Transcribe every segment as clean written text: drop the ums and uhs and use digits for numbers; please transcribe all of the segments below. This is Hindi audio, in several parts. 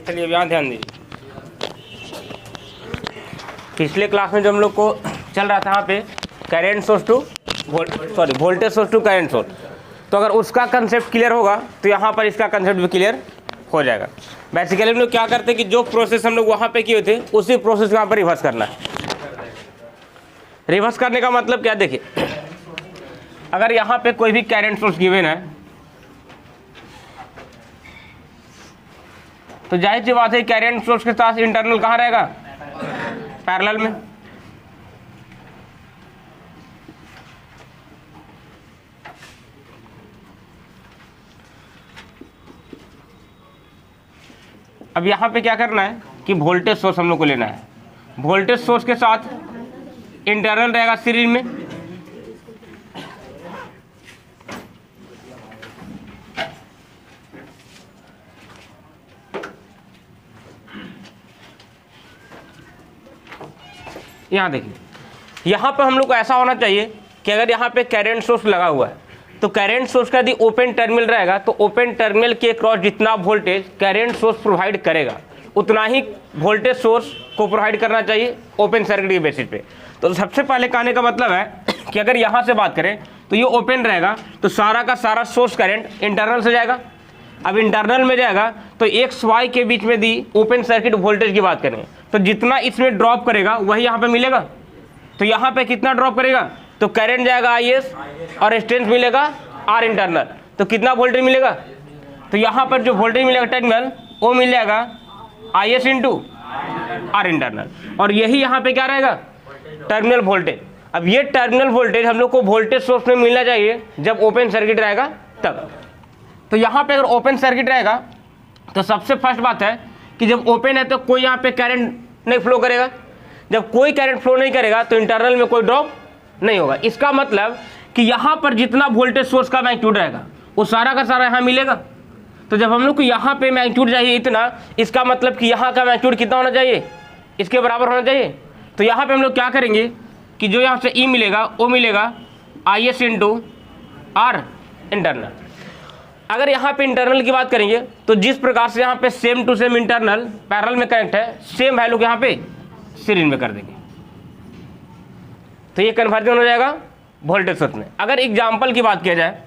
चलिए अब यहाँ ध्यान दीजिए। पिछले क्लास में जो हम लोग को चल रहा था यहाँ पे current source to voltage source to current source, तो अगर उसका कंसेप्ट क्लियर होगा तो यहाँ पर इसका कंसेप्ट भी क्लियर हो जाएगा। बेसिकली हम लोग क्या करते हैं कि जो प्रोसेस हम लोग वहाँ पे किए थे उसी प्रोसेस को यहाँ पर रिवर्स करना है। रिवर्स करने का मतलब क्या, देखिए अगर यहाँ पे कोई भी करंट सोर्स गिवन है तो जाहिर सी बात है करंट सोर्स के साथ इंटरनल कहाँ रहेगा, पैरेलल में। अब यहाँ पे क्या करना है कि वोल्टेज सोर्स हम लोग को लेना है। वोल्टेज सोर्स के साथ इंटरनल रहेगा सीरीज में, यहाँ देखिए यहाँ पे हम लोग को ऐसा होना चाहिए कि अगर यहाँ पे करंट सोर्स लगा हुआ है तो करंट सोर्स का यदि ओपन टर्मिनल रहेगा तो ओपन टर्मिनल के क्रॉस जितना वोल्टेज करंट सोर्स प्रोवाइड करेगा उतना ही वोल्टेज सोर्स को प्रोवाइड करना चाहिए ओपन सर्किट के बेसिस पे। तो सबसे पहले कहने का मतलब है कि अगर यहाँ से बात करें तो ये ओपन रहेगा तो सारा का सारा सोर्स करंट इंटरनल से जाएगा। अब इंटरनल में जाएगा तो एक्स वाई के बीच में दी ओपन सर्किट वोल्टेज की बात करें तो जितना इसमें ड्रॉप करेगा वही यहाँ पे मिलेगा। तो यहाँ पे कितना ड्रॉप करेगा तो करंट जाएगा आई एस और रेजिस्टेंस मिलेगा आर इंटरनल, तो कितना वोल्टेज मिलेगा, तो यहाँ पर जो वोल्टेज मिलेगा टर्मिनल वो मिल जाएगा I S into R internal, और यही यहाँ पे क्या रहेगा टर्मिनल वोल्टेज। अब ये टर्मिनल वोल्टेज हम लोग को वोल्टेज सोर्स में मिलना चाहिए जब ओपन सर्किट रहेगा तब। तो यहाँ पे अगर ओपन सर्किट रहेगा तो सबसे फर्स्ट बात है कि जब ओपन है तो कोई यहाँ पे करंट नहीं फ्लो करेगा। जब कोई करंट फ्लो नहीं करेगा तो इंटरनल में कोई ड्रॉप नहीं होगा। इसका मतलब कि यहाँ पर जितना वोल्टेज सोर्स का मैग्नीट्यूड रहेगा वो सारा का सारा यहाँ मिलेगा। तो जब हम लोग को यहाँ पे मैग्नीट्यूड चाहिए इतना, इसका मतलब कि यहाँ का मैग्नीट्यूड कितना होना चाहिए, इसके बराबर होना चाहिए। तो यहाँ पे हम लोग क्या करेंगे कि जो यहाँ से ई मिलेगा वो मिलेगा I S into R internal. अगर यहाँ पे इंटरनल की बात करेंगे तो जिस प्रकार से यहाँ पे same to same internal parallel में कनेक्ट है सेम वैल्यू यहाँ पे सीरीज में कर देंगे तो ये कन्वर्जन हो जाएगा वोल्टेज सोर्स में। अगर एग्जांपल की बात किया जाए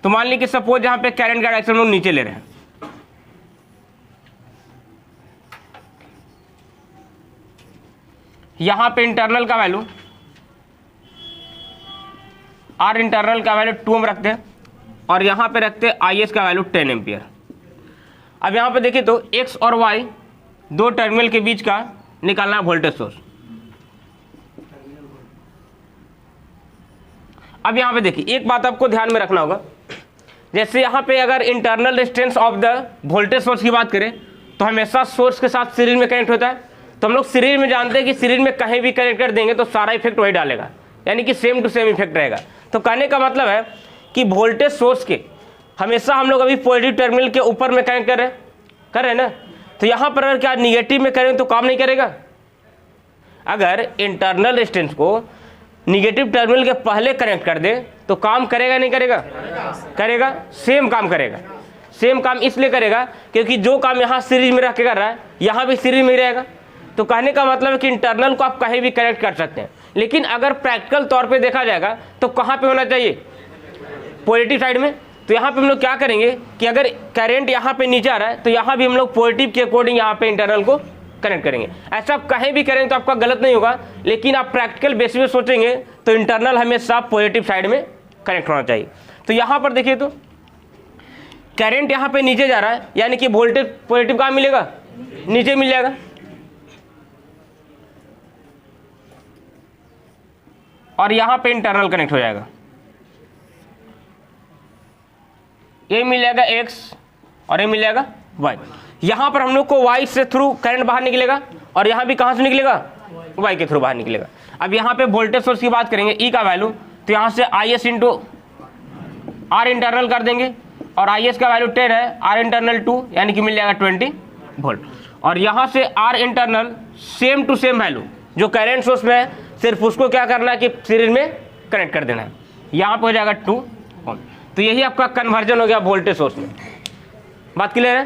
तो मान लीजिए कि सपोज यहाँ पे करंट का डायरेक्शन लोग नीचे ले रहे हैं, यहाँ पे इंटरनल का वैल्यू आर इंटरनल का वैल्यू 2 हम रखते हैं और यहाँ पे रखते हैं आई एस का वैल्यू 10 एम्पियर। अब यहाँ पे देखिए तो एक्स और वाई दो टर्मिनल के बीच का निकालना है वोल्टेज सोर्स। अब यहाँ पे देखिए एक बात आपको ध्यान में रखना होगा, जैसे यहाँ पे अगर internal resistance of the voltage source की बात करें तो हमेशा सोर्स के साथ सीरीज में कनेक्ट होता है। तो हम लोग सीरीज में जानते हैं कि सीरीज में कहीं भी कनेक्ट कर देंगे तो सारा इफेक्ट वही डालेगा, यानी कि सेम टू सेम इफेक्ट रहेगा। तो कहने का मतलब है कि वोल्टेज सोर्स के हमेशा हम लोग अभी पॉजिटिव टर्मिनल के ऊपर में कनेक्ट कर रहे हैं ना, तो यहाँ पर अगर क्या निगेटिव में करें तो काम नहीं करेगा। अगर इंटरनल रेजिस्टेंस को निगेटिव टर्मिनल के पहले कनेक्ट कर दे तो काम करेगा नहीं करेगा, करेगा, सेम काम करेगा। सेम काम इसलिए करेगा क्योंकि जो काम यहाँ सीरीज में रख के कर रहा है यहाँ भी सीरीज में ही रहेगा। तो कहने का मतलब है कि इंटरनल को आप कहीं भी कनेक्ट कर सकते हैं, लेकिन अगर प्रैक्टिकल तौर पे देखा जाएगा तो कहाँ पे होना चाहिए, पॉजिटिव साइड में। तो यहाँ पे हम लोग क्या करेंगे कि अगर करंट यहाँ पे नीचे आ रहा है तो यहाँ भी हम लोग पॉजिटिव के अकॉर्डिंग यहाँ पे इंटरनल को कनेक्ट करेंगे। ऐसा आप कहीं भी करेंगे तो आपका गलत नहीं होगा, लेकिन आप प्रैक्टिकल बेसिस में सोचेंगे तो इंटरनल हमेशा पॉजिटिव साइड में कनेक्ट होना चाहिए। तो यहाँ पर देखिए तो करंट यहाँ पे नीचे जा रहा है यानी कि वोल्टेज पॉजिटिव कहाँ मिलेगा, नीचे मिल जाएगा। और यहाँ पे इंटरनल कनेक्ट हो जाएगा, ये मिल जाएगा x और ये मिल जाएगा y। यहाँ पर हम लोग को y से थ्रू करंट बाहर निकलेगा और यहाँ भी कहाँ से निकलेगा, y के थ्रू बाहर निकलेगा। अब यहाँ पे वोल्टेज सोर्स की बात करेंगे E का वैल्यू, तो यहाँ से I S into R internal कर देंगे और आई एस का वैल्यू 10 है, आर इंटरनल 2 यानी कि मिल जाएगा 20 वोल्ट। और यहाँ से R internal same to same value जो करंट सोर्स में है सिर्फ उसको क्या करना है कि सीरीज में कनेक्ट कर देना है। यहाँ पे हो जाएगा 2 ओम। तो यही आपका कन्वर्जन हो गया वोल्टेज सोर्स में। बात क्लियर है?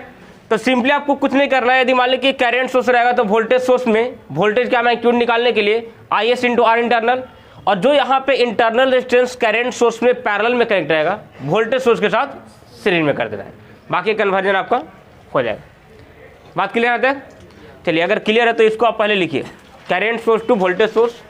तो सिंपली आपको कुछ नहीं करना है। यदि मान लीजिए कि करंट सोर्स रहेगा तो वोल्टेज सोर्स में वोल्टेज का मैग्नीट्यूड निकालने के लिए IS इंटू R इंटरनल, और जो यहाँ पे इंटरनल रेजिस्टेंस करंट सोर्स में पैरेलल में कनेक्ट रहेगा वोल्टेज सोर्स के साथ सीरीज में कर देना है, बाकी कन्वर्जन आपका हो जाएगा। बात क्लियर आता है? चलिए अगर क्लियर है तो इसको आप पहले लिखिए, current source to voltage source.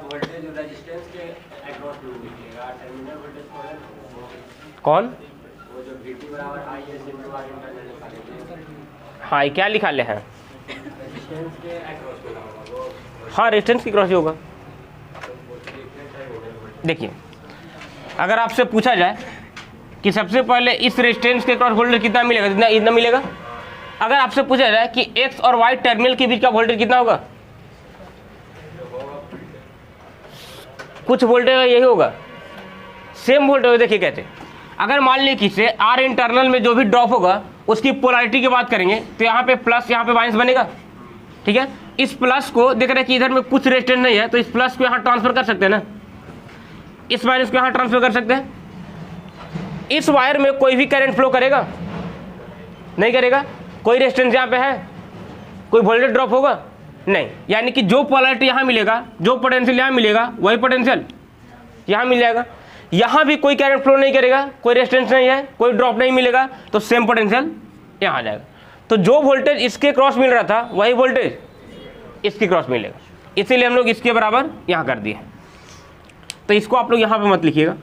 Voltage resistance के अक्रॉस लिखिएगा, टर्मिनल वोल्टेज कौन? वो जो VT बराबर IS इंटू R इंटरनल लिखा लेते हैं। हाँ, क्या लिखा ले हैं? रेजिस्टेंस के अक्रॉस में होगा वो। हाँ, रेजिस्टेंस की क्रॉस ही होगा। देखिए अगर आपसे पूछा जाए कि सबसे पहले इस रेजिस्टेंस के क्रॉस वोल्टेज कितना मिलेगा, इतना इतना मिलेगा। अगर आपसे पूछा जाए कि X और Y टर्मिनल के बीच का वोल्टेज कितना होगा, कुछ वोल्टेज यही होगा, सेम वोल्टेज। देखिए कैसे, अगर मान लीजिए कि से R इंटरनल में जो भी ड्रॉप होगा उसकी पोलैरिटी की बात करेंगे तो यहाँ पे प्लस यहाँ पे माइनस बनेगा, ठीक है। इस प्लस को देख रहे हैं कि इधर में कुछ रेजिस्टेंस नहीं है तो इस प्लस को यहाँ ट्रांसफर कर सकते हैं ना, इस माइनस को यहाँ ट्रांसफर कर सकते हैं। इस वायर में कोई भी करंट फ्लो करेगा? नहीं करेगा। कोई रेजिस्टेंस यहाँ पे है? कोई वोल्टेज ड्रॉप होगा? नहीं। यानी कि जो पोलैरिटी यहाँ मिलेगा, जो पोटेंशियल यहाँ मिलेगा, वही पोटेंशियल यहाँ मिल जाएगा। यहाँ भी कोई करंट फ्लो नहीं करेगा, कोई रेजिस्टेंस नहीं है, कोई ड्रॉप नहीं मिलेगा, तो सेम पोटेंशियल यहाँ आ जाएगा। तो जो वोल्टेज इसके क्रॉस मिल रहा था वही वोल्टेज इसके क्रॉस मिलेगा, इसीलिए हम लोग इसके बराबर यहाँ कर दिए। तो इसको आप लोग यहाँ पे मत लिखिएगा।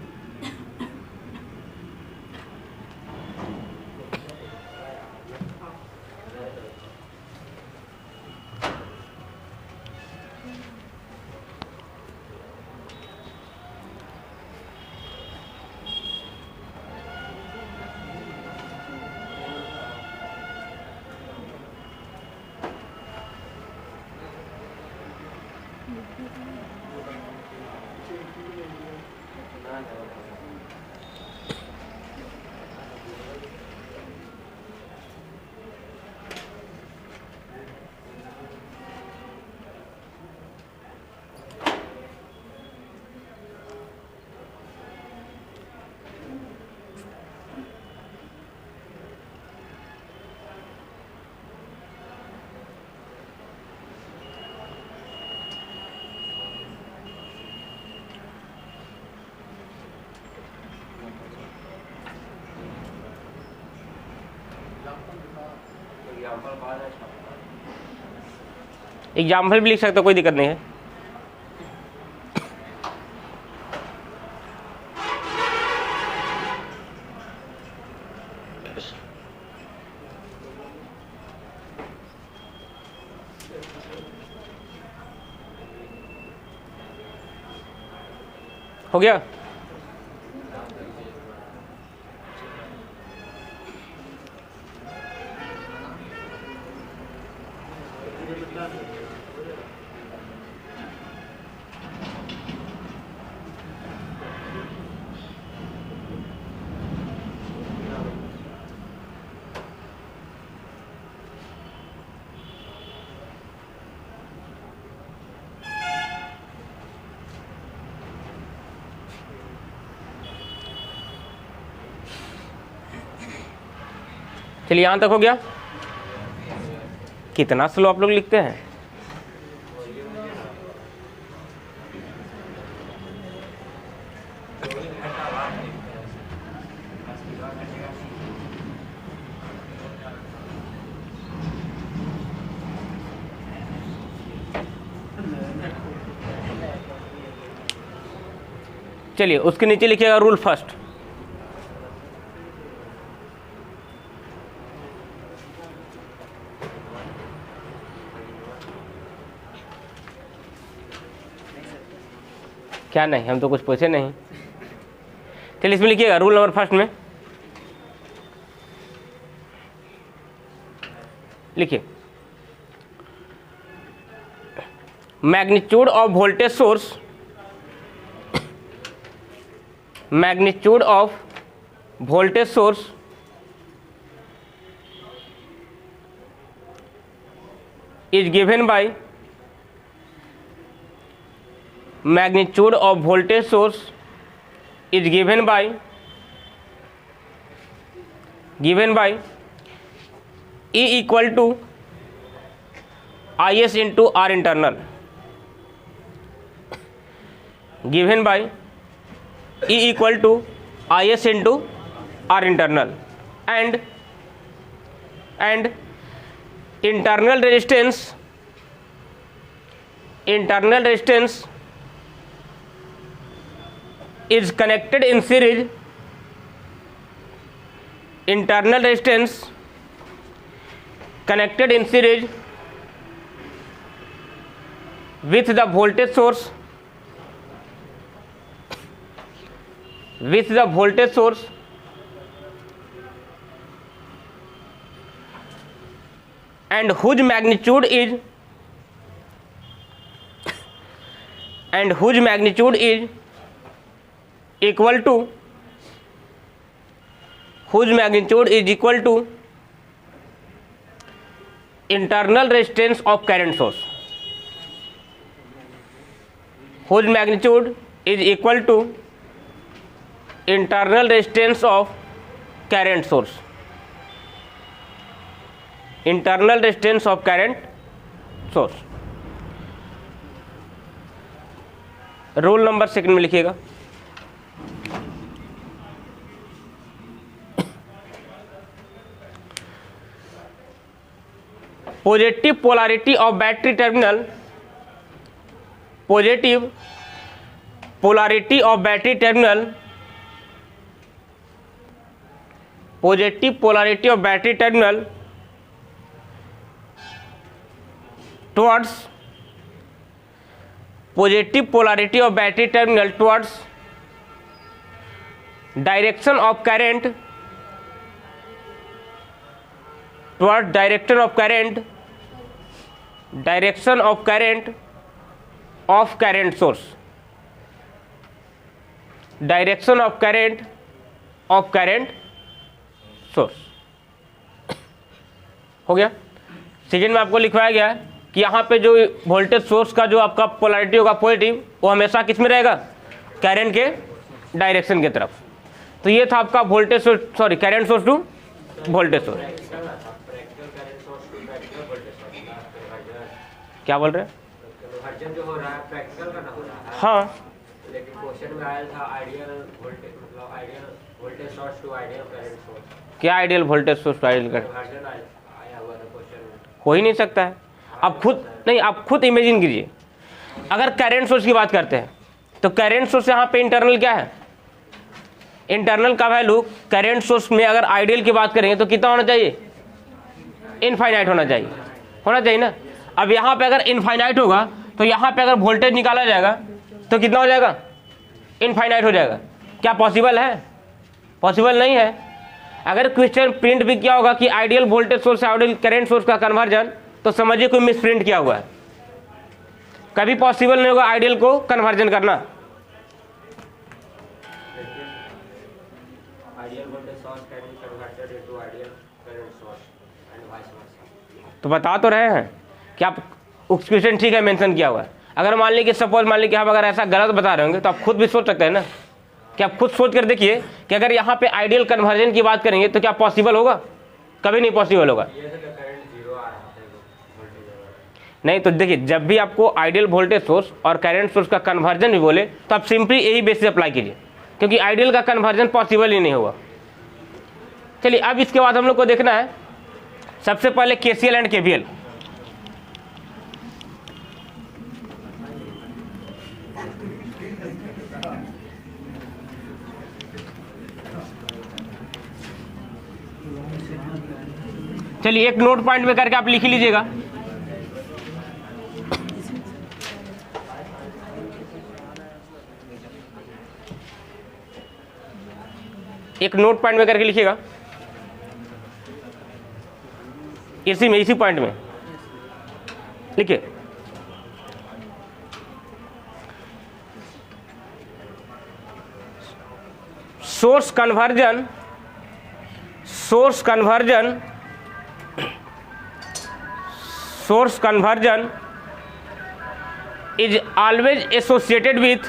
एग्जाम्पल भी लिख सकते हो, कोई दिक्कत नहीं है। हो गया? चलिए यहाँ तक हो गया। कितना स्लो आप लोग लिखते हैं। चलिए उसके नीचे लिखिएगा रूल फर्स्ट। क्या नहीं, हम तो कुछ पूछे नहीं। चलिए इसमें लिखिएगा रूल नंबर फर्स्ट में लिखिए, magnitude of voltage source, magnitude of voltage source is given by magnitude of voltage source is given by E equal to IS into R internal, given by E equal to IS into R internal, and internal resistance is connected in series. Internal resistance connected in series with the voltage source and whose magnitude is equal to internal resistance of current source. Whose magnitude is equal to internal resistance of current source. Internal resistance of current source. Roll number second में लिखिएगा. Positive polarity of battery terminal, positive polarity of battery terminal, positive polarity of battery terminal towards, positive polarity of battery terminal towards direction of current, towards direction of current of current source, direction of current of current source. हो गया. सेकेंड में आपको लिखवाया गया है कि यहाँ पे जो वोल्टेज सोर्स का जो आपका पोलैरिटी होगा पॉजिटिव, वो हमेशा किस में रहेगा, करंट के डायरेक्शन की तरफ. तो ये था आपका voltage source, sorry current source to voltage source. क्या बोल रहे हैं? कन्वर्जन जो हो रहा है प्रैक्टिकल का ना हो रहा है. हाँ, लेकिन क्वेश्चन में आया था आइडियल वोल्टेज, मतलब ideal voltage source to ideal current source. क्या ideal voltage source to ideal current? Conversion आया हुआ था क्वेश्चन में. हो ही नहीं सकता है. आप खुद इमेजिन कीजिए. अगर करंट सोर्स की बात करते हैं तो करंट सोर्स यहाँ पे इंटरनल क्या है, इंटरनल का वैल्यू करंट सोर्स में अगर आइडियल की बात करेंगे तो कितना होना चाहिए, इनफाइनाइट होना चाहिए ना. अब यहाँ पे अगर इनफाइनाइट होगा तो यहाँ पे अगर वोल्टेज निकाला जाएगा तो कितना हो जाएगा, इनफाइनाइट हो जाएगा. क्या पॉसिबल है? पॉसिबल नहीं है. अगर क्वेश्चन प्रिंट भी किया होगा कि ideal voltage source ideal current source का कन्वर्जन, तो समझिए कोई मिस प्रिंट किया हुआ है. कभी पॉसिबल नहीं होगा आइडियल को कन्वर्जन करना. Ideal voltage source can be converted into ideal current source and vice versa. तो बता तो रहे हैं कि आप क्वेश्चन ठीक है मेंशन किया हुआ है. अगर मान लीजिए सपोज मान लीजिए हम अगर ऐसा गलत बता रहे होंगे तो आप खुद भी सोच सकते हैं ना, कि आप खुद सोच कर देखिए कि अगर यहाँ पे आइडियल कन्वर्जन की बात करेंगे तो क्या पॉसिबल होगा, कभी नहीं पॉसिबल होगा. नहीं तो देखिए, जब भी आपको आइडियल वोल्टेज सोर्स और करंट सोर्स का कन्वर्जन भी बोले तो आप सिंपली यही बेसिस अप्लाई कीजिए, क्योंकि आइडियल का कन्वर्जन पॉसिबल ही नहीं होगा. चलिए अब इसके बाद हम लोग को देखना है सबसे पहले KCL एंड KVL. चलिए एक नोट पॉइंट में करके आप लिख लीजिएगा. एक नोट पॉइंट में करके लिखिएगा, इसी पॉइंट में लिखिए. Source conversion source conversion is always associated with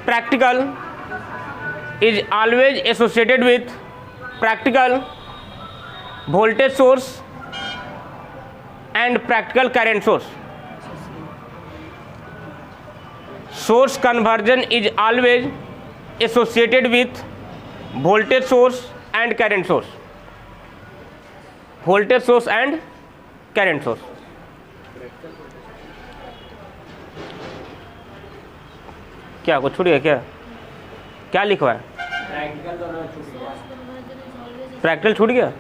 practical voltage source and practical current source. Source conversion is always associated with voltage source and current source. Voltage source and current source. क्या कुछ छूट गया क्या? क्या लिखा है? प्रैक्टिकल छूट गया?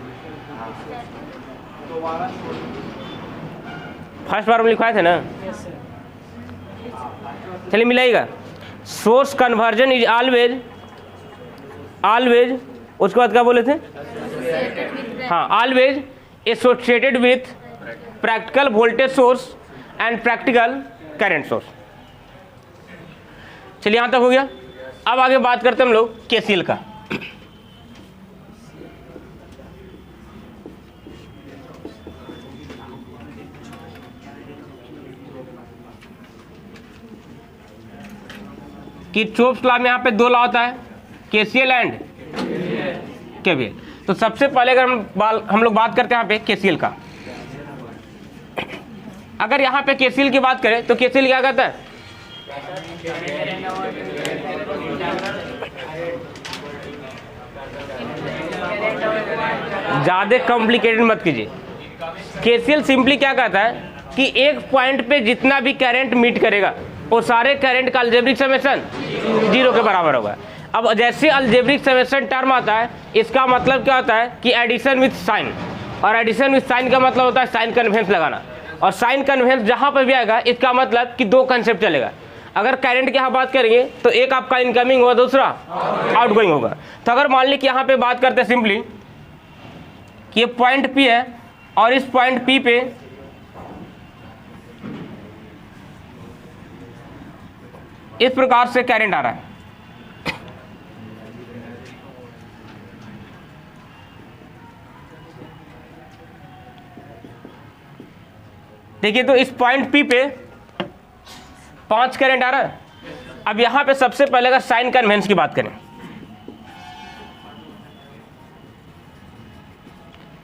फर्स्ट बार में लिखवाए थे ना? चलिए मिलाइएगा. सोर्स कन्वर्जन इज ऑलवेज उसके बाद क्या बोले थे? हाँ, always associated with practical voltage source and practical current source. चलिए यहाँ तक हो गया. अब आगे बात करते हैं हम लोग केसीएल का. किरचॉफ्स लॉ में यहाँ पे दो लॉ होता है, केसीएल एंड केवीएल. तो सबसे पहले अगर हम लोग बात करते हैं यहाँ पे केसीएल का. अगर यहाँ पे केसीएल की बात करें तो केसीएल क्या कहता है? ज्यादा कॉम्प्लिकेटेड मत कीजिए. केसीएल सिंपली क्या कहता है कि एक पॉइंट पे जितना भी करंट मीट करेगा वो सारे करंट का अलजेब्रिक समेशन 0 के बराबर होगा. अब जैसे अलजेब्रिक समेशन टर्म आता है, इसका मतलब क्या होता है कि एडिशन विथ साइन, और एडिशन विथ साइन का मतलब होता है साइन कन्वेंस लगाना. और साइन कन्वेंस जहां पर भी आएगा इसका मतलब कि दो कंसेप्ट चलेगा. अगर करंट की यहाँ बात करेंगे तो एक आपका इनकमिंग होगा, दूसरा आउटगोइंग होगा. तो अगर मान ली कि यहाँ पे बात करते हैं सिंपली कि ये पॉइंट पी है और इस पॉइंट पी पे इस प्रकार से करंट आ रहा है. देखिए, तो इस पॉइंट पी पे 5 करंट आ रहा है. अब यहां पे सबसे पहले अगर साइन कन्वेंस की बात करें,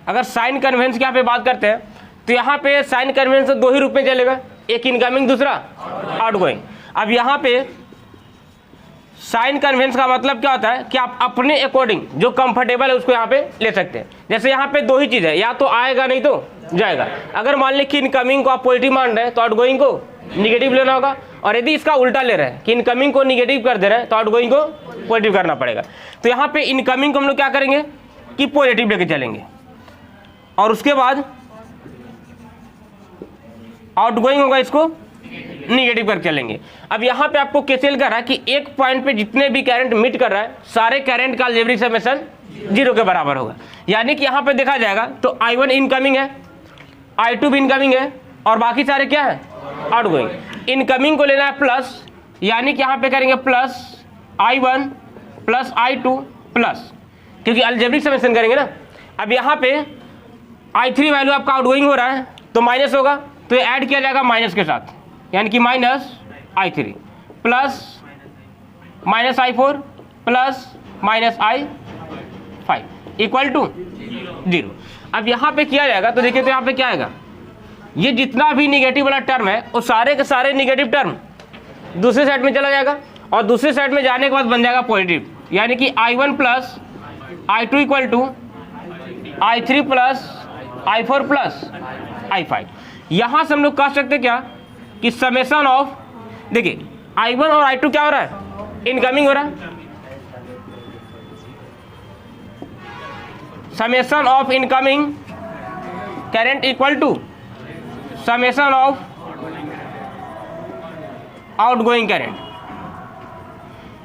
अगर साइन कन्वेंस की यहाँ पे बात करते हैं तो यहाँ पे साइन कन्वेंस दो ही रूप में चलेगा, एक इनकमिंग दूसरा आउटगोइंग. अब यहाँ पे साइन कन्वेंस का मतलब क्या होता है कि आप अपने अकॉर्डिंग जो कंफर्टेबल है उसको यहाँ पे ले सकते हैं. जैसे यहाँ पे दो ही चीज़ है, या तो आएगा नहीं तो जाएगा. अगर मान लें कि इनकमिंग को आप पॉजिटिव मान रहे हैं तो आउटगोइंग को निगेटिव लेना होगा, और यदि इसका उल्टा ले रहे हैं कि इनकमिंग को निगेटिव कर दे रहे हैं तो आउटगोइंग को पॉजिटिव करना पड़ेगा. तो यहाँ पे इनकमिंग को हम लोग क्या करेंगे कि पॉजिटिव लेके चलेंगे, और उसके बाद आउटगोइंग होगा इसको निगेटिव करके चलेंगे. अब यहाँ पे आपको केसीएल कर रहा है कि एक पॉइंट पे जितने भी करंट मीट कर रहा है सारे करंट का अलजेब्रिक समेशन 0 के बराबर होगा. यानी कि यहाँ पे देखा जाएगा तो I1 इनकमिंग है, I2 भी इनकमिंग है, और बाकी सारे क्या है आउटगोइंग. इनकमिंग को लेना है प्लस, यानी कि यहाँ पे करेंगे plus I1 plus I2 plus, क्योंकि अलजेब्रिक समेशन करेंगे ना. अब यहाँ पे I3 वैल्यू आपका आउटगोइंग हो रहा है तो माइनस होगा, तो ये ऐड किया जाएगा माइनस के साथ, यानी कि minus I3 plus minus I4 plus minus I5 equal to 0. अब यहाँ पे किया जाएगा तो देखिए, तो यहाँ पे क्या आएगा, ये जितना भी निगेटिव वाला टर्म है वो सारे के सारे निगेटिव टर्म दूसरे साइड में चला जाएगा, और दूसरे साइड में जाने के बाद बन जाएगा पॉजिटिव, यानी कि I1 plus I2 equal to I3 plus I4 plus I5. यहाँ से हम लोग कह सकते क्या कि समेशन ऑफ, देखिए I1 और I2 क्या हो रहा है, इनकमिंग हो रहा है. Summation of incoming current equal to summation of outgoing current.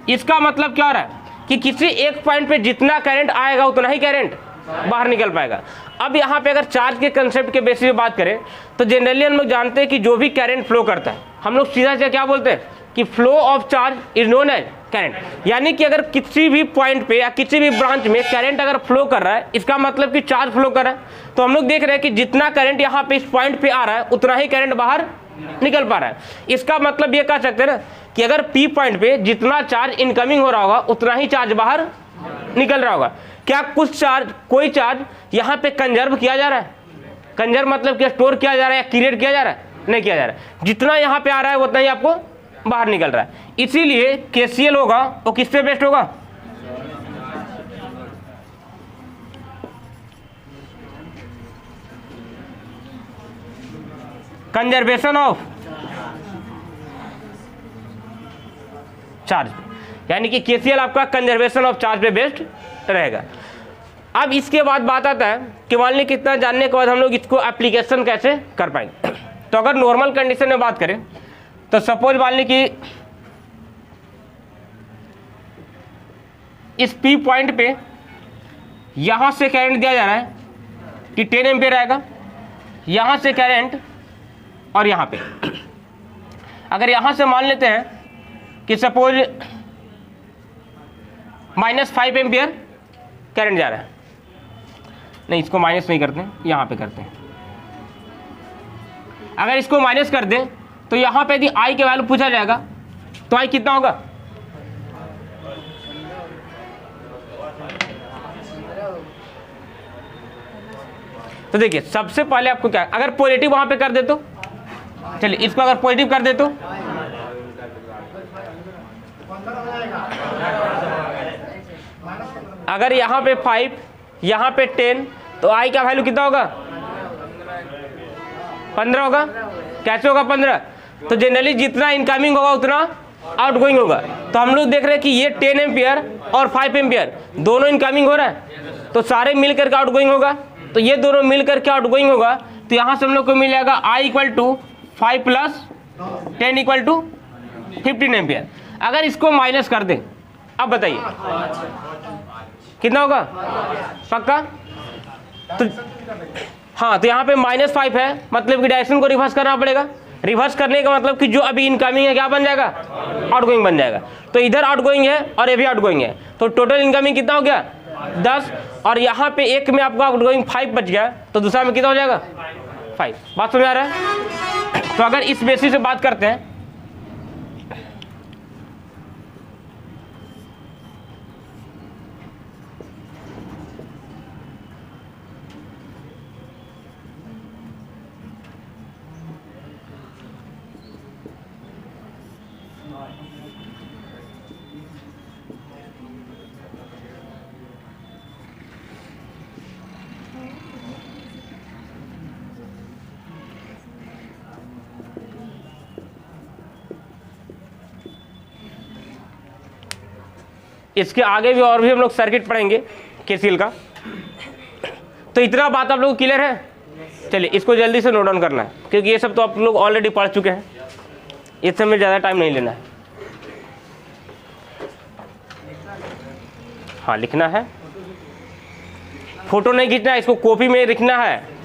इसका मतलब क्या हो रहा है कि किसी एक पॉइंट पे जितना करंट आएगा उतना ही करंट बाहर निकल पाएगा. अब यहाँ पे अगर चार्ज के कंसेप्ट के बेसिस पे बात करें तो जनरली हम लोग जानते हैं कि जो भी करंट फ्लो करता है हम लोग सीधा से क्या बोलते हैं कि flow of charge is known as current. यानी कि अगर किसी भी पॉइंट पे या किसी भी ब्रांच में करंट अगर फ्लो कर रहा है, इसका मतलब कि चार्ज फ्लो कर रहा है। तो हम लोग देख रहे हैं कि जितना करंट यहाँ पे इस पॉइंट पे आ रहा है उतना ही करंट बाहर निकल पा रहा है। इसका मतलब ये कह सकते हैं ना कि अगर पी पॉइंट पे जितना चार्ज इनकमिंग हो रहा होगा उतना ही चार्ज बाहर निकल रहा होगा। क्या कुछ चार्ज, कोई चार्ज यहाँ पे कंजर्व किया जा रहा है? कंजर्व मतलब क्या, स्टोर किया जा रहा है या क्रिएट किया जा रहा है? नहीं किया जा रहा है। जितना यहाँ पे आ रहा है उतना ही आपको बाहर निकल रहा है। इसीलिए केसीएल होगा वो किस पे बेस्ड होगा? कंजर्वेशन ऑफ चार्ज, यानी कि केसीएल आपका कंजर्वेशन ऑफ चार्ज पे बेस्ड रहेगा। अब इसके बाद बात आता है कि मान लीजिए कितना जानने के बाद हम लोग इसको एप्लीकेशन कैसे कर पाएंगे। तो अगर नॉर्मल कंडीशन में बात करें तो सपोज मान लीजिए कि इस पी पॉइंट पे यहां से करंट दिया जा रहा है कि 10 एम्पियर आएगा, यहां से करंट, और यहां पे अगर यहां से मान लेते हैं कि सपोज -5 एम्पियर करंट जा रहा है, नहीं इसको माइनस नहीं करते हैं, यहां पे करते हैं। अगर इसको माइनस कर दें तो यहां पे यदि आई के वैल्यू पूछा जाएगा तो आई कितना होगा? तो देखिए सबसे पहले आपको क्या, अगर पॉजिटिव वहां पे कर दे तो, चलिए इसको अगर पॉजिटिव कर दे तो अगर यहाँ पे 5 यहाँ पे 10 तो आई का वैल्यू कितना होगा? 15 होगा। कैसे होगा 15? तो जनरली जितना इनकमिंग होगा उतना आउटगोइंग होगा। तो हम लोग देख रहे हैं कि ये 10 एम्पियर और 5 एम्पियर दोनों इनकमिंग हो रहा है, तो सारे मिलकर के आउटगोइंग होगा। तो ये दोनों मिलकर के आउटगोइंग होगा, तो यहाँ से हम लोग को मिल जाएगा I = 5 + 10 = 15 एम्पियर। अगर इसको माइनस कर दें, अब बताइए कितना होगा? पक्का? तो हाँ, तो यहाँ पे -5 है, मतलब कि डायरेक्शन को रिवर्स करना पड़ेगा। रिवर्स करने का मतलब कि जो अभी इनकमिंग है क्या बन जाएगा? आउटगोइंग बन जाएगा। तो इधर आउटगोइंग है और ये भी आउटगोइंग है, तो टोटल इनकमिंग कितना हो गया? 10। और यहाँ पे एक में आपको आउटगोइंग 5 बच गया, तो दूसरा में कितना हो जाएगा? 5। बात समझ आ रहा है? तो अगर इस बेसिस से बात करते हैं, इसके आगे भी और भी हम लोग सर्किट पढ़ेंगे केसीएल का। तो इतना बात आप लोग को क्लियर है? चलिए इसको जल्दी से नोट डाउन करना है, क्योंकि ये सब तो आप लोग ऑलरेडी पढ़ चुके हैं, इस समय ज़्यादा टाइम नहीं लेना है। हाँ लिखना है, फोटो नहीं खींचना है, इसको कॉपी में लिखना है।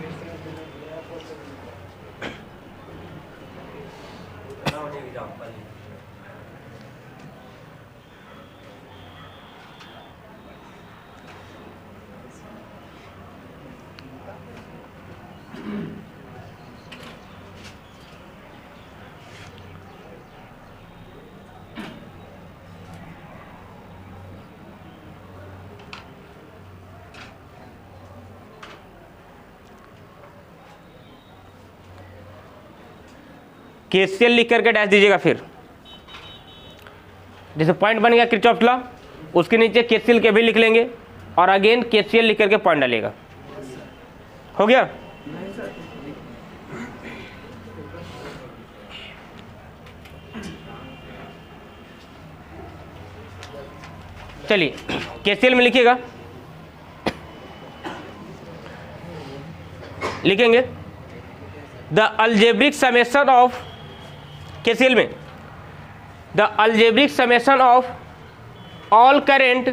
केसीएल लिख करके डैश दीजिएगा। फिर जैसे पॉइंट बन गया किरचॉफ लॉ, उसके नीचे केसीएल के भी लिख लेंगे और अगेन केसीएल लिख करके पॉइंट डालिएगा। हो गया? चलिए केसीएल में लिखिएगा, लिखेंगे the algebraic summation of, KCL में the algebraic summation of all current,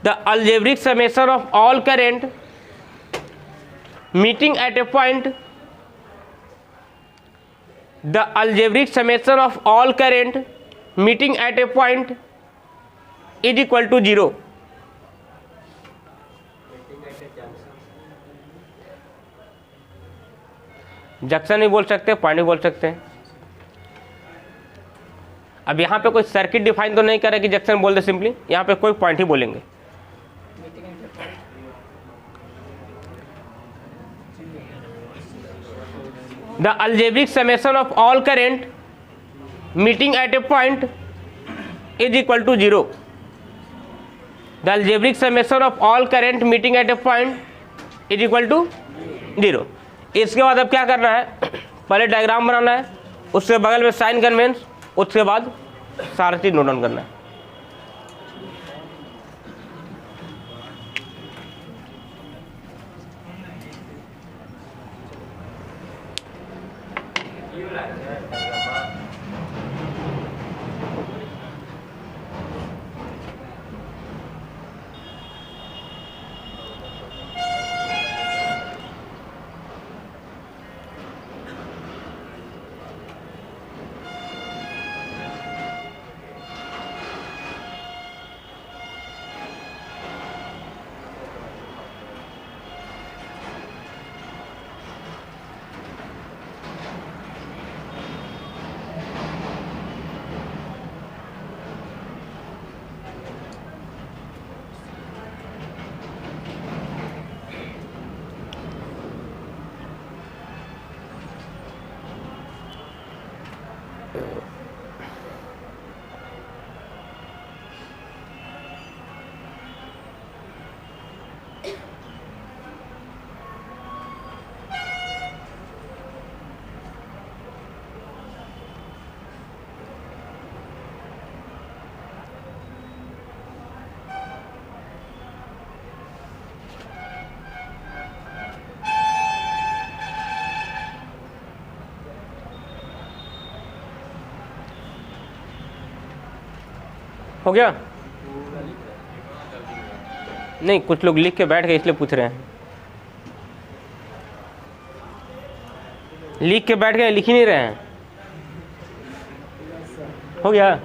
the algebraic summation of all current meeting at a point, the algebraic summation of all current meeting at a point is equal to 0। Meeting at a junction. Junction भी बोल सकते हैं, पॉइंट भी बोल सकते हैं। अब यहाँ पे कोई सर्किट डिफाइन तो नहीं करे कि जंक्शन बोल दे, सिंपली यहाँ पे कोई पॉइंट ही बोलेंगे। The algebraic summation of all current meeting at a point is equal to 0। The algebraic summation of all current meeting at a point is equal to 0। इसके बाद अब क्या करना है, पहले डायग्राम बनाना है, उसके बगल में साइन कन्वेंस, उसके बाद सारा चीज नोट डाउन करना है। हो गया? नहीं, कुछ लोग लिख के बैठ गए इसलिए पूछ रहे हैं। लिख के बैठ गए, लिख ही नहीं रहे हैं। हो गया?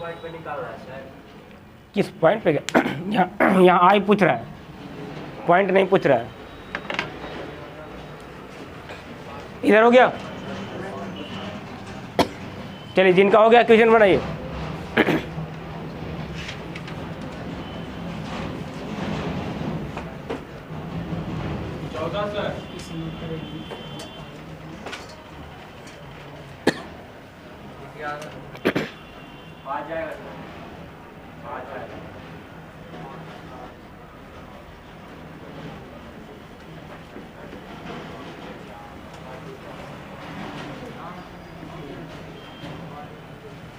पॉइंट पे निकाल रहा है सर। किस पॉइंट पे? यहाँ आई पूछ रहा है, पॉइंट नहीं पूछ रहा है। इधर हो गया? चलिए, जिनका हो गया क्वेश्चन बनाइए। आ जाएगा सर, आ जाएगा।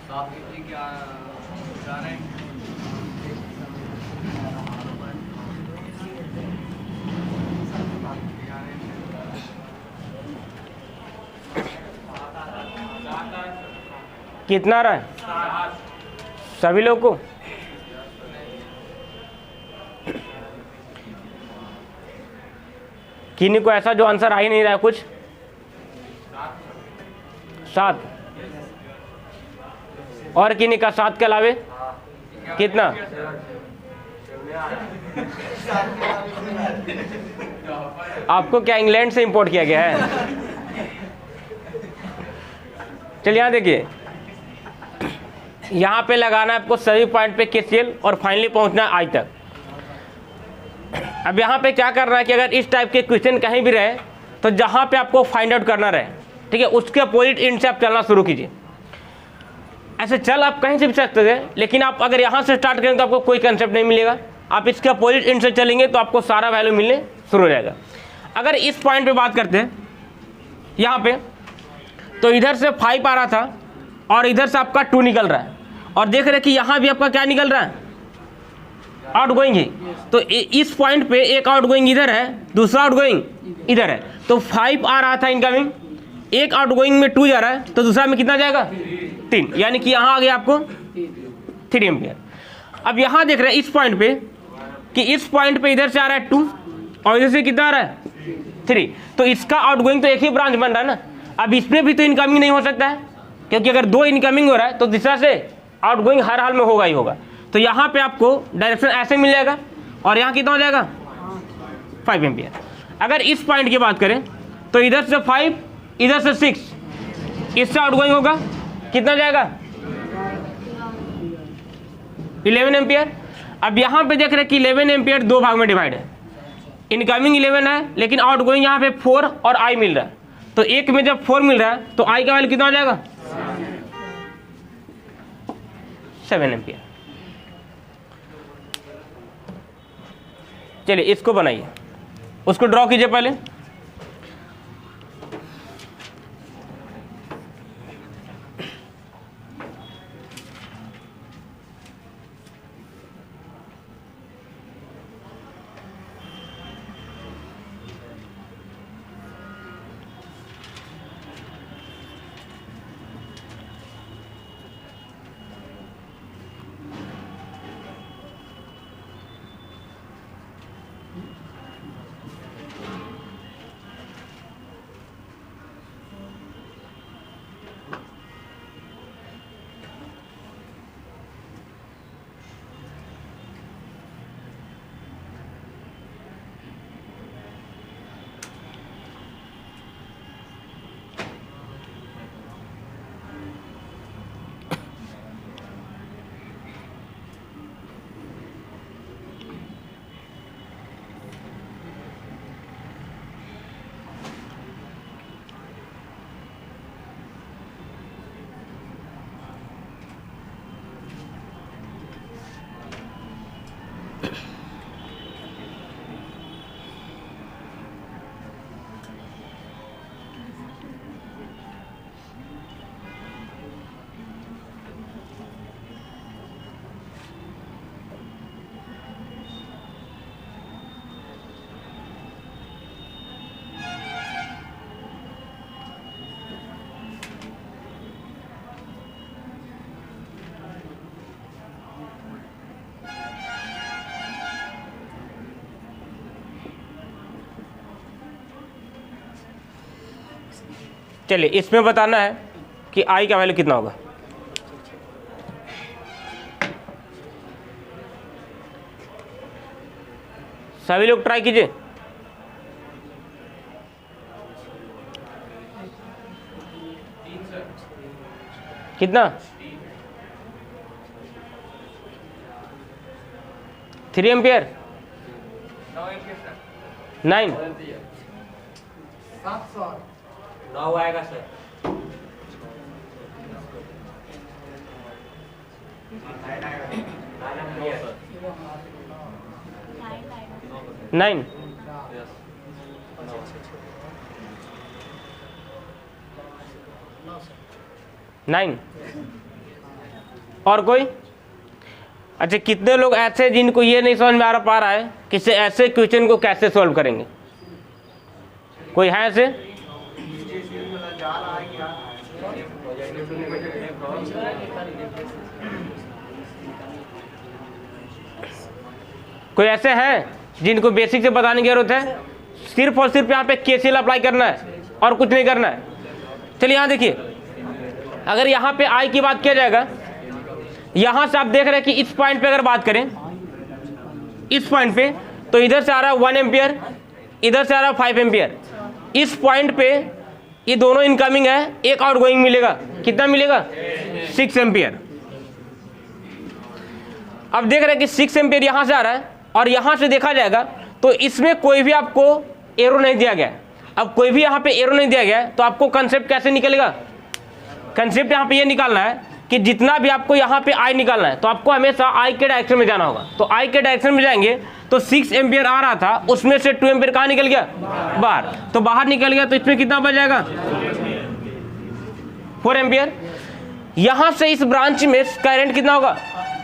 साहब जी क्या जा रहे हैं? कितना रहा है सभी लोग को? किन्हीं को ऐसा जो आंसर आ ही नहीं रहा है कुछ? 7 और किन्हीं का 7 के अलावे कितना? आपको क्या इंग्लैंड से इंपोर्ट किया गया है? चलिए यहाँ देखिए, यहाँ पे लगाना है आपको सभी पॉइंट पे केसीएल और फाइनली पहुंचना है आई तक। अब यहाँ पे क्या करना है कि अगर इस टाइप के क्वेश्चन कहीं भी रहे तो जहाँ पे आपको फाइंड आउट करना रहे, ठीक है, उसके अपोजिट एंड से आप चलना शुरू कीजिए। ऐसे चल आप कहीं से भी सकते थे, लेकिन आप अगर यहाँ से स्टार्ट करें तो आपको कोई कंसेप्ट नहीं मिलेगा। आप इसके अपोजिट एंड से चलेंगे तो आपको सारा वैल्यू मिलने शुरू हो जाएगा। अगर इस पॉइंट पे बात करते हैं यहाँ पे, तो इधर से 5 आ रहा था और इधर से आपका 2 निकल रहा है, और देख रहे हैं कि यहाँ भी आपका क्या निकल रहा है? आउट गोइंग ही। तो इस पॉइंट पे एक आउट गोइंग इधर है, दूसरा आउट गोइंग इधर है। तो 5 आ रहा था इनकमिंग, एक आउट गोइंग में 2 जा रहा है, तो दूसरा में कितना जाएगा? 3, यानी कि यहाँ आ गया आपको 3 एम्पियर। अब यहाँ देख रहे हैं इस पॉइंट पे कि इस पॉइंट पे इधर से आ रहा है 2 और इधर से कितना आ रहा है? 3। तो इसका आउट गोइंग तो एक ही ब्रांच बन रहा है ना। अब इसमें भी तो इनकमिंग नहीं हो सकता है, क्योंकि अगर 2 इनकमिंग हो रहा है तो तीसरा से आउट गोइंग हर हाल में होगा ही होगा। तो यहाँ पे आपको डायरेक्शन ऐसे मिल जाएगा और यहाँ कितना हो जाएगा? 5 एम्पियर। अगर इस पॉइंट की बात करें तो इधर से 5, इधर से 6, इससे आउट गोइंग होगा, कितना जाएगा? 11 एम्पियर। अब यहाँ पे देख रहे हैं कि 11 एम्पियर 2 भाग में डिवाइड है। इनकमिंग 11 है, लेकिन आउट गोइंग यहाँ पे 4 और आई मिल रहा है। तो एक में जब 4 मिल रहा है तो आई का वैल्यू कितना हो जाएगा? 7 एम्पियर। चलिए इसको बनाइए, उसको ड्रॉ कीजिए पहले। चलिए इसमें बताना है कि आई का वैल्यू कितना होगा। सभी लोग ट्राई कीजिए। कितना? 3 एम्पियर? 9? 9 आएगा सर। 9? 9? और कोई? अच्छा, कितने लोग ऐसे जिनको ये नहीं समझ में आ पा रहा है कि ऐसे क्वेश्चन को कैसे सॉल्व करेंगे? कोई है ऐसे? कोई ऐसे हैं जिनको बेसिक से बताने की जरूरत है? सिर्फ और सिर्फ यहाँ पे केसीएल अप्लाई करना है और कुछ नहीं करना है। चलिए यहाँ देखिए, अगर यहाँ पे आई की बात किया जाएगा, यहाँ से आप देख रहे हैं कि इस पॉइंट पे अगर बात करें, इस पॉइंट पे, तो इधर से आ रहा है 1 एम्पियर, इधर से आ रहा है 5 एम्पियर। इस पॉइंट पे ये दोनों इनकमिंग है, एक आउटगोइंग मिलेगा। कितना मिलेगा? 6 एम्पियर। अब देख रहे हैं कि 6 एम्पियर यहाँ से आ रहा है और यहाँ से देखा जाएगा तो इसमें कोई भी आपको एरो नहीं दिया गया। अब कोई भी यहाँ पे एरो नहीं दिया गया है तो आपको कंसेप्ट कैसे निकलेगा? कंसेप्ट यहाँ पे ये निकालना है कि जितना भी आपको यहाँ पे आई निकालना है तो आपको हमेशा आई के डायरेक्शन में जाना होगा। तो आई के डायरेक्शन में जाएंगे तो 6 एम्पियर आ रहा था, उसमें से 2 एम्पियर कहाँ निकल गया? बाहर। तो बाहर निकल गया तो इसमें कितना बच जाएगा? 4 एम्पियर। यहाँ से इस ब्रांच में करंट कितना होगा?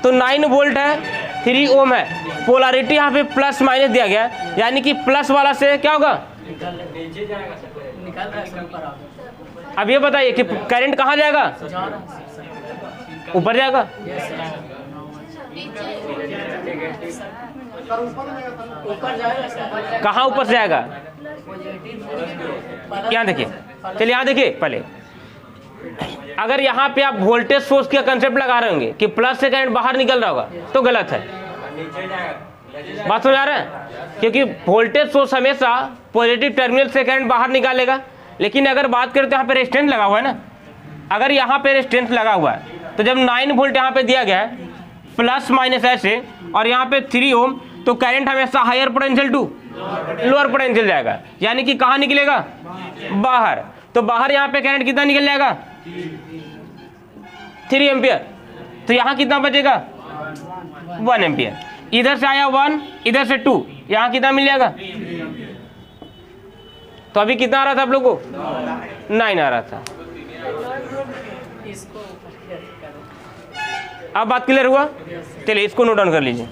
तो 9 वोल्ट है, 3 ओम है। पोलैरिटी यहाँ पे प्लस माइनस दिया गया है, यानी कि प्लस वाला से क्या होगा? अब ये बताइए कि करंट कहाँ जाएगा? ऊपर जाएगा। कहाँ ऊपर से जाएगा? यहाँ देखिए, चलिए यहाँ देखिए, पहले अगर यहाँ पे आप वोल्टेज सोर्स का कंसेप्ट लगा रहे होंगे कि प्लस से करंट बाहर निकल रहा होगा तो गलत है। बात समझ आ रहा है? क्योंकि वोल्टेज सोर्स हमेशा पॉजिटिव टर्मिनल से करंट बाहर निकालेगा। लेकिन अगर बात करें तो यहाँ पे रेजिस्टेंस लगा हुआ है ना, अगर यहाँ पे रेजिस्टेंस लगा हुआ है तो जब 9 वोल्ट यहाँ पे दिया गया है प्लस माइनस ऐसे और यहाँ पे 3 ओम, तो करंट हमेशा higher potential to lower potential जाएगा, यानी कि कहाँ निकलेगा? बाहर। तो बाहर यहाँ पे करंट कितना निकल जाएगा? 3 एम्पियर। तो यहाँ कितना बचेगा? 1 एम्पियर। इधर से आया 1, इधर से 2, यहाँ कितना मिल जाएगा? तो अभी कितना आ रहा था आप लोगों को? 9 आ रहा था। अब बात क्लियर हुआ? चलिए इसको नोट डाउन कर लीजिए।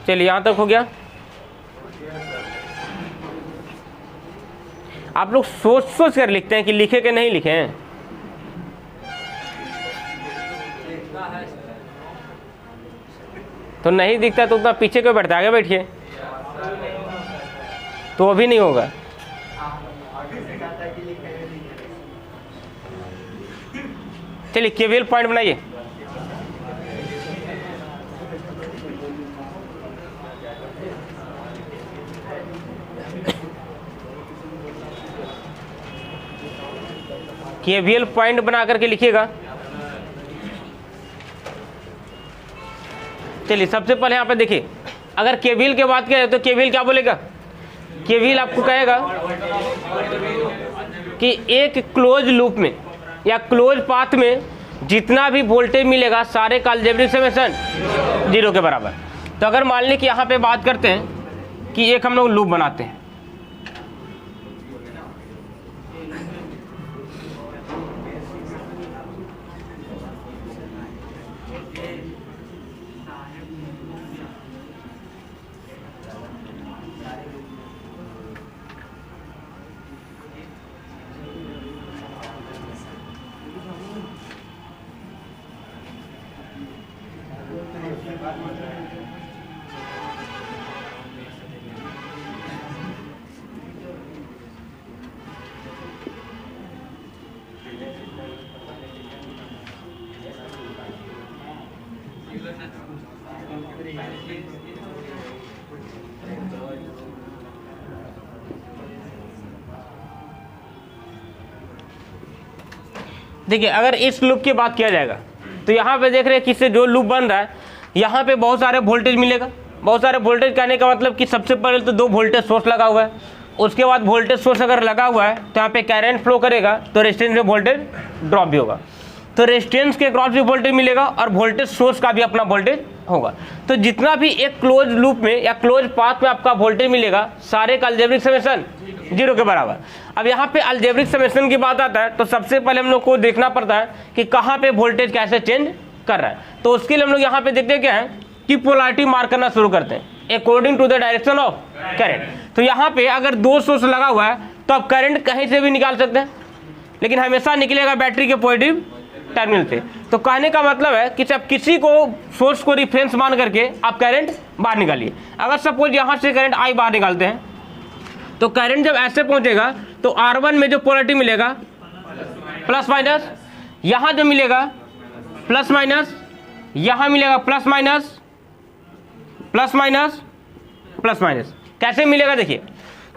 चलिए यहाँ तक हो गया। आप लोग सोच सोच कर लिखते हैं कि लिखे कि नहीं लिखे हैं? तो नहीं दिखता तो उतना पीछे क्यों बैठता? आगे बैठिए। तो अभी नहीं होगा। चलिए केवीएल पॉइंट बनाइए। केवीएल पॉइंट बना करके लिखिएगा। चलिए सबसे पहले यहाँ पे देखिए, अगर केवीएल की बात करें तो केवीएल क्या बोलेगा? केवीएल आपको कहेगा कि एक क्लोज लूप में या क्लोज पाथ में जितना भी वोल्टेज मिलेगा सारे का अलजेब्रिक समेशन 0 के बराबर। तो अगर मान लें कि यहाँ पे बात करते हैं कि एक हम लोग लूप बनाते हैं, देखिए अगर इस लूप की बात किया जाएगा तो यहाँ पे देख रहे हैं किससे जो लूप बन रहा है, यहाँ पे बहुत सारे वोल्टेज मिलेगा। बहुत सारे वोल्टेज कहने का मतलब कि सबसे पहले तो 2 वोल्टेज सोर्स लगा हुआ है, उसके बाद वोल्टेज सोर्स अगर लगा हुआ है तो यहाँ पे करंट फ्लो करेगा तो रेजिस्टेंस में वोल्टेज ड्रॉप भी होगा, तो रेजिस्टेंस के क्रॉस भी वोल्टेज मिलेगा और वोल्टेज सोर्स का भी अपना वोल्टेज होगा। तो जितना भी एक क्लोज लूप में या क्लोज पाथ में आपका वोल्टेज मिलेगा सारे का अलजेब्रिक समेशन 0 के बराबर। अब यहाँ पे अलजेब्रिक समेशन की बात आता है तो सबसे पहले हम लोग को देखना पड़ता है कि कहाँ पे वोल्टेज कैसे चेंज कर रहा है। तो उसके लिए हम लोग यहाँ पे देखते क्या है कि पोलैरिटी मार्क करना शुरू करते हैं according to the direction of current. तो यहाँ पे अगर 2 सोर्स लगा हुआ है तो आप करंट कहीं से भी निकाल सकते हैं, लेकिन हमेशा निकलेगा बैटरी के पॉजिटिव टर्मिनल से। तो कहने का मतलब है कि आप किसी को सोर्स को रिफरेंस मान करके आप करंट बाहर निकालिए। अगर सपोज यहाँ से करंट आई बाहर निकालते हैं तो करंट जब ऐसे पहुंचेगा तो R1 में जो पोलैरिटी मिलेगा प्लस माइनस, यहाँ जो मिलेगा प्लस माइनस, यहाँ मिलेगा plus minus plus minus plus minus. कैसे मिलेगा देखिए,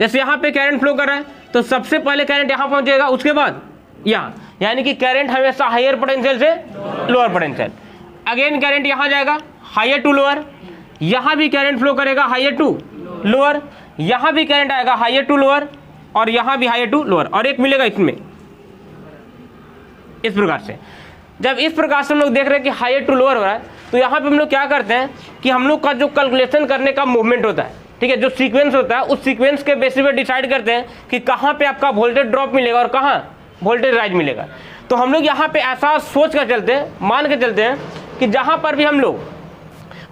जैसे यहाँ पे करंट फ्लो कर रहा है तो सबसे पहले करंट यहाँ पहुंचेगा, उसके बाद यहाँ, यानी कि करंट हमेशा हायर पोटेंशियल से लोअर पोटेंशियल। अगेन करंट यहाँ जाएगा हायर टू लोअर, यहाँ भी करंट फ्लो करेगा हायर टू लोअर, यहाँ भी करंट आएगा हायर टू लोअर और यहाँ भी हायर टू लोअर, और एक मिलेगा इसमें इस प्रकार से। जब इस प्रकार से हम लोग देख रहे हैं कि हायर टू लोअर हो रहा है तो यहाँ पे हम लोग क्या करते हैं कि हम लोग का जो कैलकुलेशन करने का मूवमेंट होता है, ठीक है, जो सीक्वेंस होता है उस सीक्वेंस के बेसिस पे डिसाइड करते हैं कि कहाँ पे आपका वोल्टेज ड्रॉप मिलेगा और कहाँ वोल्टेज राइज मिलेगा। तो हम लोग यहाँ पे ऐसा सोच कर चलते हैं, मान के चलते हैं कि जहाँ पर भी हम लोग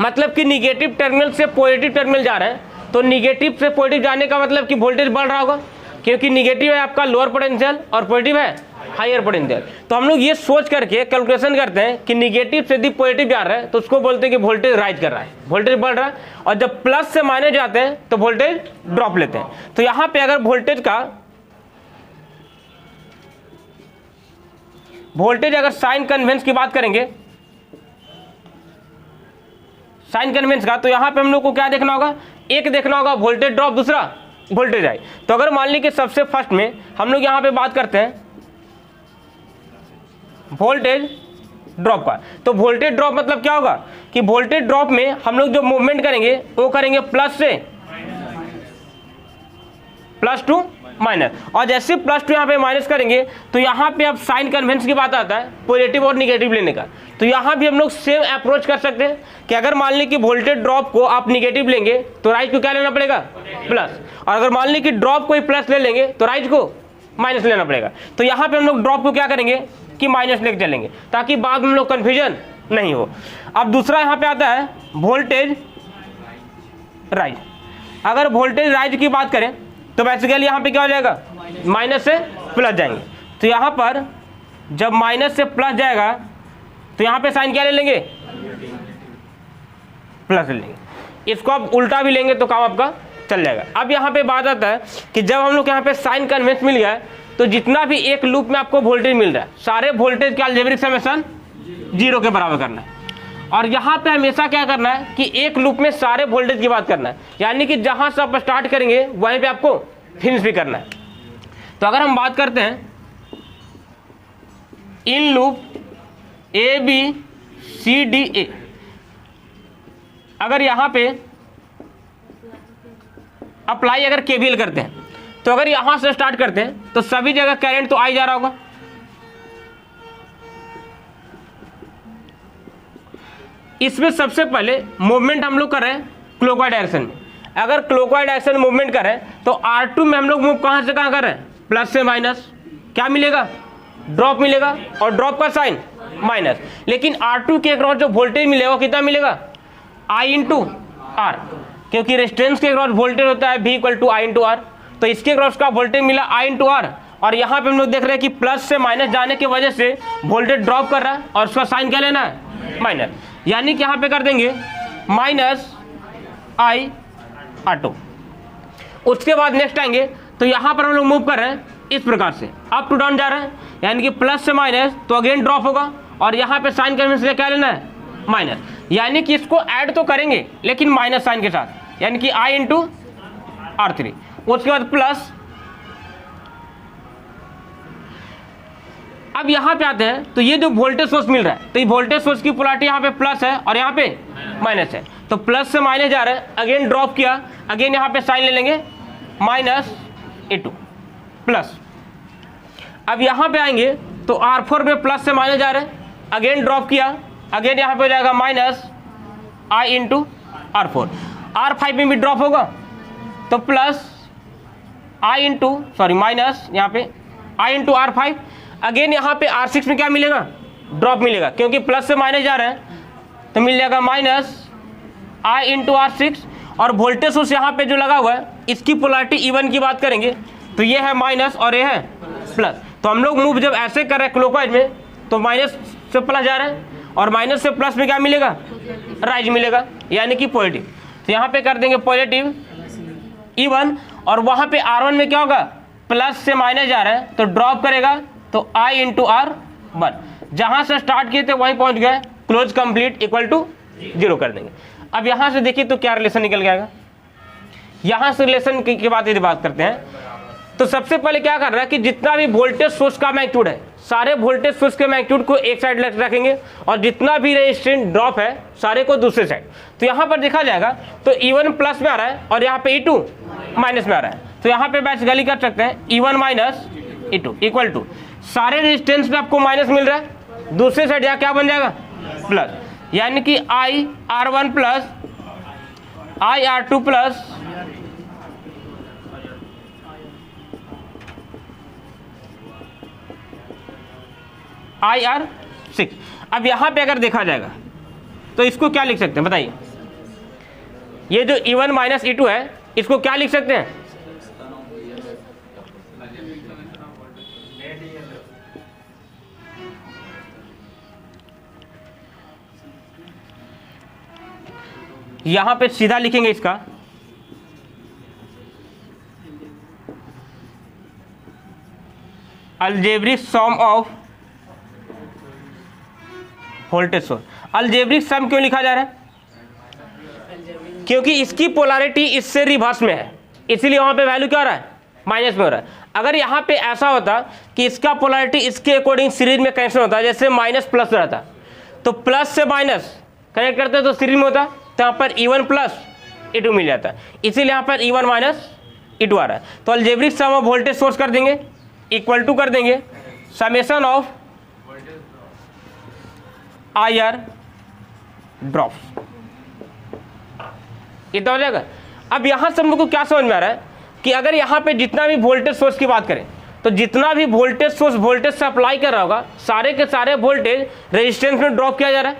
मतलब कि निगेटिव टर्मिनल से पॉजिटिव टर्मिनल जा रहे हैं तो निगेटिव से पॉजिटिव जाने का मतलब कि वोल्टेज बढ़ रहा होगा, क्योंकि निगेटिव है आपका लोअर पोटेंशियल और पॉजिटिव है हायर पोटेंशियल। तो हम लोग ये सोच करके कैलकुलेशन करते हैं कि निगेटिव से यदि पॉजिटिव जा रहा है तो उसको बोलते हैं कि वोल्टेज राइज कर रहा है, वोल्टेज बढ़ रहा है, और जब प्लस से माइनस जाते हैं तो वोल्टेज ड्रॉप लेते हैं। तो यहाँ पे अगर वोल्टेज अगर साइन कन्वेंस की बात करेंगे, साइन कन्वेंस का, तो यहाँ पे हम लोग को क्या देखना होगा, एक देखना होगा वोल्टेज ड्रॉप, दूसरा वोल्टेज राइज। तो अगर मान ली कि सबसे फर्स्ट में हम लोग यहाँ पे बात करते हैं वोल्टेज ड्रॉप का, तो वोल्टेज ड्रॉप मतलब क्या होगा कि वोल्टेज ड्रॉप में हम लोग जो मूवमेंट करेंगे वो करेंगे प्लस से प्लस टू माइनस, और जैसे प्लस टू यहाँ पे माइनस करेंगे तो यहाँ पे अब साइन कन्वेंस की बात आता है पॉजिटिव और निगेटिव लेने का। तो यहाँ भी हम लोग सेम अप्रोच कर सकते हैं कि अगर मान ली कि वोल्टेज ड्रॉप को आप निगेटिव लेंगे तो राइज को क्या लेना पड़ेगा, प्लस, और अगर मान ली कि ड्रॉप को ही प्लस ले लेंगे तो राइज को माइनस लेना पड़ेगा। तो यहाँ पे हम लोग ड्रॉप को क्या करेंगे कि माइनस लेके चलेंगे ताकि बाद में हम लोग कन्फ्यूजन नहीं हो। अब दूसरा यहाँ पे आता है वोल्टेज राइज। अगर वोल्टेज राइज की बात करें तो बेसिकली यहाँ पे क्या हो जाएगा, माइनस से प्लस जाएंगे। तो यहाँ पर जब माइनस से प्लस जाएगा तो यहाँ पे साइन क्या ले लेंगे, प्लस ले लेंगे। इसको आप उल्टा भी लेंगे तो काम आपका चल जाएगा। अब यहाँ पे बात आता है कि जब हम लोग यहाँ पे साइन कन्वेंस मिल गया है तो जितना भी एक लूप में आपको वोल्टेज मिल रहा है सारे वोल्टेज का अलजेब्रिक समेशन 0 के बराबर करना है, और यहाँ पे हमेशा क्या करना है कि एक लूप में सारे वोल्टेज की बात करना है, यानी कि जहाँ से आप स्टार्ट करेंगे वहीं पे आपको फिनिश भी करना है। तो अगर हम बात करते हैं in loop A B C D A, अगर यहाँ पे अप्लाई अगर केवीएल करते हैं तो अगर यहाँ से स्टार्ट करते हैं तो सभी जगह करंट तो आई जा रहा होगा, इसमें सबसे पहले मूवमेंट हम लोग कर रहे हैं क्लॉकवाइज डायरेक्शन में। अगर क्लॉकवाइज डायरेक्शन मूवमेंट कर रहे हैं तो R2 में हम लोग मूव कहाँ से कहाँ कर रहे हैं, प्लस से माइनस, क्या मिलेगा, ड्रॉप मिलेगा, और ड्रॉप का साइन माइनस। लेकिन R2 के अक्रॉस जो वोल्टेज मिलेगा कितना मिलेगा, I इंटू आर, क्योंकि रेजिस्टेंस के अक्रॉस वोल्टेज होता है V equal to I into R, तो इसके अक्रॉस का वोल्टेज मिला I इंटू आर, और यहाँ पे हम लोग देख रहे हैं कि प्लस से माइनस जाने की वजह से वोल्टेज ड्रॉप कर रहा है और उसका साइन क्या लेना है, माइनस, यानी कि यहाँ पे कर देंगे माइनस I R2। उसके बाद नेक्स्ट आएंगे तो यहाँ पर हम लोग मूव कर रहे हैं इस प्रकार से, अप टू डाउन जा रहे हैं, यानी कि प्लस से माइनस तो अगेन ड्रॉप होगा, और यहाँ पे साइन कन्वेंस से क्या लेना है, माइनस, यानी कि इसको ऐड तो करेंगे लेकिन माइनस साइन के साथ, यानी कि I इंटू R3। उसके बाद प्लस अब यहाँ पे आते हैं तो ये जो वोल्टेज सोर्स मिल रहा है, तो ये वोल्टेज सोर्स की पोलैरिटी यहाँ पे प्लस है और यहाँ पे माइनस है, तो प्लस से माइनस जा रहा है, अगेन ड्रॉप किया, अगेन यहाँ पे साइन ले लेंगे -A2 प्लस। अब यहाँ पे आएंगे तो R4 में प्लस से माइनस जा रहा है, अगेन ड्रॉप किया, अगेन यहाँ पे हो जाएगा -I इंटू R4। R5 में भी ड्रॉप होगा तो plus I into sorry minus यहाँ पे I इंटू R5, अगेन यहाँ पे R6 में क्या मिलेगा, ड्रॉप मिलेगा, क्योंकि प्लस से माइनस जा रहा है तो मिल जाएगा -I इंटू R6। और वोल्टेज सोर्स यहाँ पे जो लगा हुआ है इसकी पोलैरिटी E1 की बात करेंगे तो ये है माइनस और ये है प्लस, तो हम लोग मूव जब ऐसे कर रहे हैं क्लॉकवाइज में तो माइनस से प्लस जा रहा है और माइनस से प्लस में क्या मिलेगा, राइज मिलेगा, यानी कि पॉजिटिव। तो यहाँ पे कर देंगे पॉजिटिव E1 और वहाँ पे R1 में क्या होगा, प्लस से माइनस जा रहा है तो ड्रॉप करेगा तो I इंटू R1, जहाँ से स्टार्ट किए थे वहीं पहुँच गए, क्लोज कंप्लीट इक्वल टू 0 कर देंगे। अब यहाँ से देखिए तो क्या रिलेशन निकल गया, यहाँ से रिलेशन की बात यदि बात करते हैं तो सबसे पहले क्या कर रहा है कि जितना भी वोल्टेज सोर्स का मैग्नीट्यूड है, सारे वोल्टेज सोर्स के मैग्नीट्यूड को एक साइड रखेंगे और जितना भी रेजिस्टेंस ड्रॉप है सारे को दूसरे साइड। तो यहाँ पर देखा जाएगा तो E1 प्लस में आ रहा है और यहाँ पे E2 माइनस में आ रहा है, तो यहाँ पे बैच गली कर सकते हैं E1 minus E2 equal to सारे रेजिस्टेंस में आपको माइनस मिल रहा है, दूसरे साइड यहाँ क्या बन जाएगा प्लस, यानी कि I R1 plus I R2 plus I R6। अब यहाँ पे अगर देखा जाएगा तो इसको क्या लिख सकते हैं बताइए, ये जो E1 माइनस E2 है इसको क्या लिख सकते हैं, यहाँ पे सीधा लिखेंगे इसका algebraic sum of voltage source. Algebraic sum क्यों लिखा जा रहा है, क्योंकि इसकी पोलैरिटी इससे रिवर्स में है, इसीलिए वहां पे वैल्यू क्या हो रहा है, माइनस में हो रहा है। अगर यहाँ पे ऐसा होता कि इसका पोलैरिटी इसके अकॉर्डिंग सीरीज में कनेक्शन होता, जैसे माइनस प्लस रहता तो प्लस से माइनस कनेक्ट करते तो सीरीज में होता, तो यहाँ पर E1 प्लस E2 मिल जाता, इसीलिए यहाँ पर E1 माइनस E2 आ रहा है। तो algebraic sum of voltage source कर देंगे इक्वल टू कर देंगे समेशन ऑफ IR ड्रॉप, इतना हो जाएगा। अब यहां से हम लोग को क्या समझ में आ रहा है कि अगर यहां पे जितना भी वोल्टेज सोर्स की बात करें तो जितना भी वोल्टेज सोर्स वोल्टेज सप्लाई कर रहा होगा सारे के सारे वोल्टेज रेजिस्टेंस में ड्रॉप किया जा रहा है,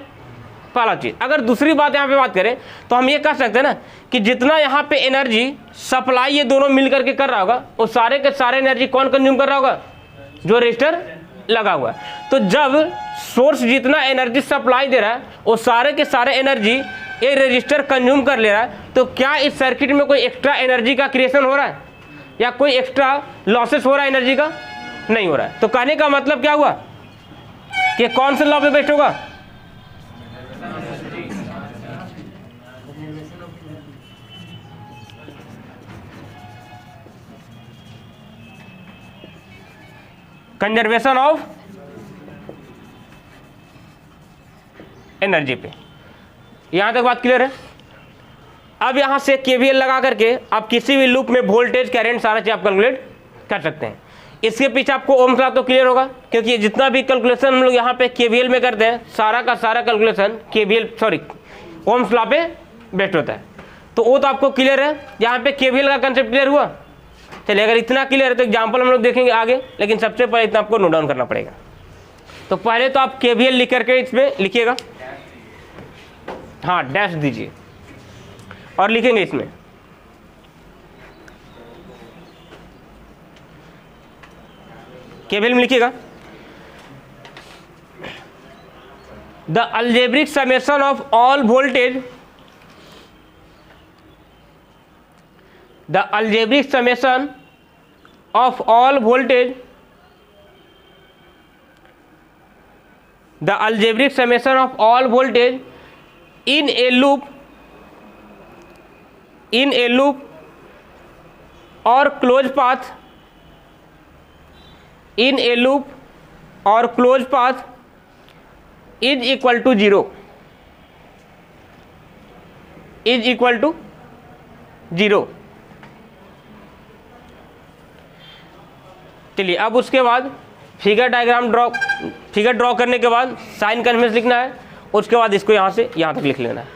पहला चीज। अगर दूसरी बात यहां पे बात करें तो हम ये कह सकते हैं ना कि जितना यहां पे एनर्जी सप्लाई ये दोनों मिल करके कर रहा होगा वो सारे के सारे एनर्जी कौन कंज्यूम कर रहा होगा, जो रजिस्टर लगा हुआ है। तो जब सोर्स जितना एनर्जी सप्लाई दे रहा है वो सारे के सारे एनर्जी ये रजिस्टर कंज्यूम कर ले रहा है, तो क्या इस सर्किट में कोई एक्स्ट्रा एनर्जी का क्रिएशन हो रहा है या कोई एक्स्ट्रा लॉसेस हो रहा है एनर्जी का, नहीं हो रहा है। तो कहने का मतलब क्या हुआ कि कौन से लॉ पे बेस्ट होगा, कंजर्वेशन ऑफ एनर्जी पे। यहां तक बात क्लियर है। अब यहां से केवीएल लगा करके आप किसी भी लूप में वोल्टेज करंट सारा चीज आप कैलकुलेट कर सकते हैं। इसके पीछे आपको ओम्स लॉ तो क्लियर होगा, क्योंकि जितना भी कैलकुलेशन हम लोग यहाँ पे केवीएल में करते हैं सारा का सारा कैलकुलेशन ओम्स लॉ पे बेस्ड होता है। तो वो तो आपको क्लियर है, यहाँ पे केवीएल का कंसेप्ट क्लियर हुआ। चलिए अगर इतना क्लियर है तो एग्जाम्पल हम लोग देखेंगे आगे, लेकिन सबसे पहले इतना आपको नोट डाउन करना पड़ेगा। तो पहले तो आप केवीएल लिख करके इसमें लिखिएगा, हाँ डैश दीजिए और लिखेंगे इसमें केवीएल में लिखिएगा the algebraic summation of all voltage, the algebraic summation of all voltage, the algebraic summation of all voltage in a loop or closed path, in a loop और close path is equal to 0, is equal to 0। चलिए अब उसके बाद फिगर ड्रॉ करने के बाद साइन कन्वेंस लिखना है, उसके बाद इसको यहाँ से यहाँ तक लिख लेना है।